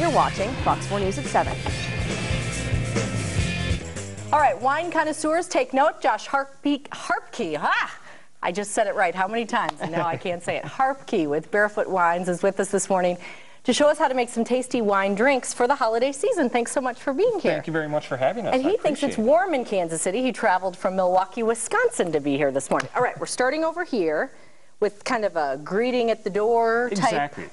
You're watching Fox 4 News at 7. All right, wine connoisseurs, take note. Josh Harpke, I just said it right. How many times? And now I can't say it. Harpke with Barefoot Wines is with us this morning to show us how to make some tasty wine drinks for the holiday season. Thanks so much for being here. Thank you very much for having us. And he thinks it's warm in Kansas City. He traveled from Milwaukee, Wisconsin to be here this morning. All right, we're starting over here with kind of a greeting at the door type. Exactly.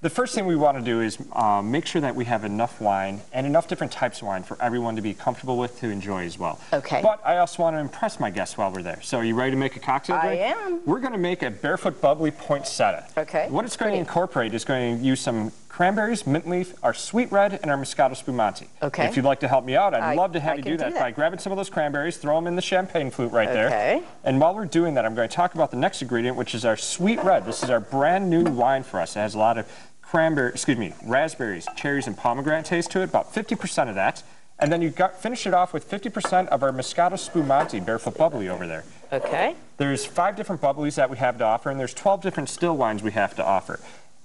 The first thing we want to do is make sure that we have enough wine and enough different types of wine for everyone to be comfortable with to enjoy as well. Okay. But I also want to impress my guests while we're there. So are you ready to make a cocktail drink? I am. We're going to make a Barefoot Bubbly Poinsettia. Okay. What it's going to incorporate is going to use some cranberries, mint leaf, our sweet red, and our Moscato Spumante. Okay. If you'd like to help me out, I'd love to have you do that by grabbing some of those cranberries, throw them in the champagne flute right there. Okay. And while we're doing that, I'm going to talk about the next ingredient, which is our sweet red. This is our brand new wine for us. It has a lot of raspberries, cherries, and pomegranate taste to it, about 50% of that. And then you finish it off with 50% of our Moscato Spumante Barefoot Bubbly over there. Okay. There's 5 different bubblies that we have to offer, and there's 12 different still wines we have to offer.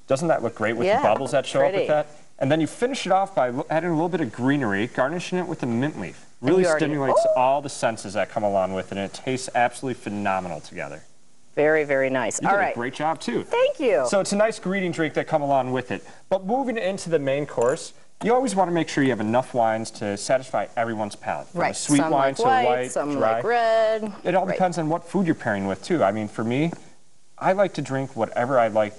Doesn't that look great with the bubbles that show up with that? And then you finish it off by adding a little bit of greenery, garnishing it with a mint leaf. Really stimulates all the senses that come along with it, and it tastes absolutely phenomenal together. Very, very nice. You did a great job, too. Thank you. So it's a nice greeting drink that come along with it. But moving into the main course, you always want to make sure you have enough wines to satisfy everyone's palate. Right. Sweet some wines like or white, white, some dry. like red. It all depends on what food you're pairing with, too. I mean, for me, I like to drink whatever I like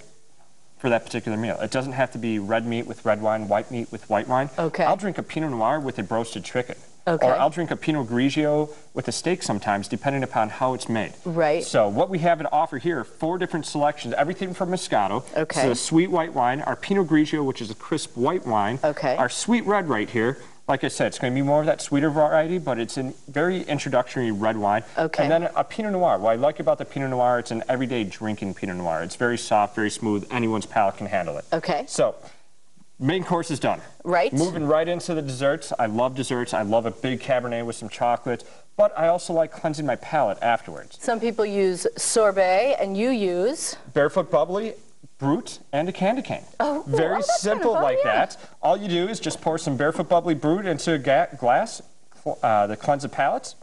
for that particular meal. It doesn't have to be red meat with red wine, white meat with white wine. Okay. I'll drink a Pinot Noir with a roasted chicken. Okay. Or I'll drink a Pinot Grigio with a steak sometimes, depending upon how it's made. Right. So what we have to offer here, 4 different selections, everything from Moscato. Okay. So sweet white wine, our Pinot Grigio, which is a crisp white wine. Okay. Our sweet red right here. Like I said, it's going to be more of that sweeter variety, but it's a very introductory red wine. Okay. And then a Pinot Noir. What I like about the Pinot Noir, it's an everyday drinking Pinot Noir. It's very soft, very smooth. Anyone's palate can handle it. Okay. So main course is done. Right. Moving right into the desserts. I love desserts. I love a big Cabernet with some chocolate, but I also like cleansing my palate afterwards. Some people use sorbet, and you use Barefoot Bubbly, Brut, and a candy cane. Oh, very simple kind of like that. All you do is just pour some Barefoot Bubbly Brut into a glass to cleanse the palate,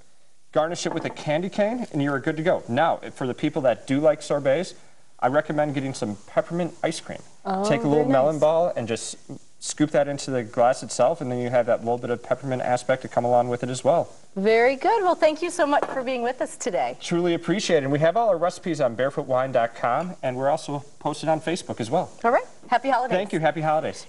garnish it with a candy cane, and you're good to go. Now, for the people that do like sorbets, I recommend getting some peppermint ice cream. Oh, take a little melon ball and just scoop that into the glass itself, and then you have that little bit of peppermint aspect to come along with it as well. Very good. Well, thank you so much for being with us today. Truly appreciate it. And we have all our recipes on barefootwine.com, and we're also posted on Facebook as well. All right. Happy holidays. Thank you. Happy holidays.